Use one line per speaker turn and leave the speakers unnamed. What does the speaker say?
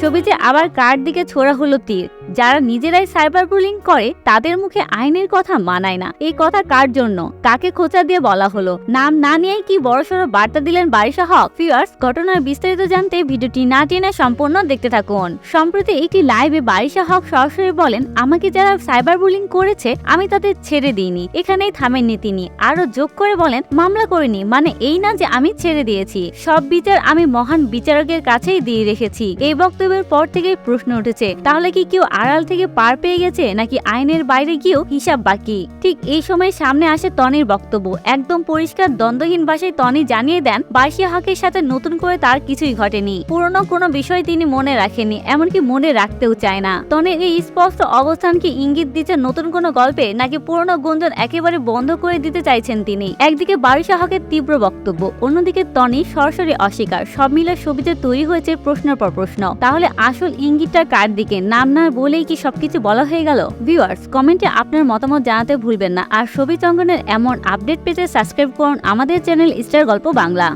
ছবিতে আবার কার দিকে ছোড়া হলো তীর? যারা নিজেরাই সাইবার বুলিং করে তাদের মুখে আইনের কথা মানায় না। এই কথা কার জন্য? কাকে খোঁচা দিয়ে বলা হলো? নাম না নিয়ে কি বড়সড় বার্তা দিলেন বারিশা হক? ভিউয়ার্স, ঘটনার বিস্তারিত জানতে ভিডিওটি না টেনে সম্পূর্ণ দেখতে থাকুন। সম্প্রতি একটি লাইভে বারিশা হক সরাসরি বলেন, আমাকে যারা সাইবার বুলিং করেছে আমি তাদের ছেড়ে দিইনি। এখানেই থামেননি তিনি, আরো যোগ করে বলেন, মামলা করিনি মানে এই না যে আমি ছেড়ে দিয়েছি। সব বিচার আমি মহান বিচারকের কাছেই দিয়ে রেখেছি। এই বক্তব্যের পর থেকেই প্রশ্ন উঠেছে, তাহলে কি কেউ আড়াল থেকে পার পেয়ে গেছে নাকি আইনের বাইরে গিয়েও হিসাব বাকি? ঠিক এই সময় সামনে আসে তনির বক্তব্য। একদম পরিষ্কার দ্বন্দ্বহীন ভাষায় তনি জানিয়ে দেন, বারিশা হকের সাথে নতুন করে তার কিছুই ঘটেনি। পুরনো কোনো বিষয় তিনি মনে রাখেননি, এমনকি মনে রাখতেও চায় না। তনির এই স্পষ্ট অবস্থানকে ইঙ্গিত দিচ্ছে নতুন কোনো গল্পে নাকি পুরনো গুঞ্জন একেবারে বন্ধ করে দিতে চাইছেন তিনি। একদিকে বারিশা হকের তীব্র বক্তব্য, অন্যদিকে তনি সরাসরি অস্বীকার। সব মিলে ছবিতে তৈরি হয়েছে প্রশ্নের পর প্রশ্ন। তাহলে আসল ইঙ্গিতটা কার দিকে? নাম না বলেই কি সবকিছু বলা হয়ে গেল? ভিউয়ার্স, কমেন্টে আপনার মতামত জানাতে ভুলবেন না। আর ছবি চঙ্গনের এমন আপডেট পেতে সাবস্ক্রাইব করুন আমাদের চ্যানেল স্টার গল্প বাংলা।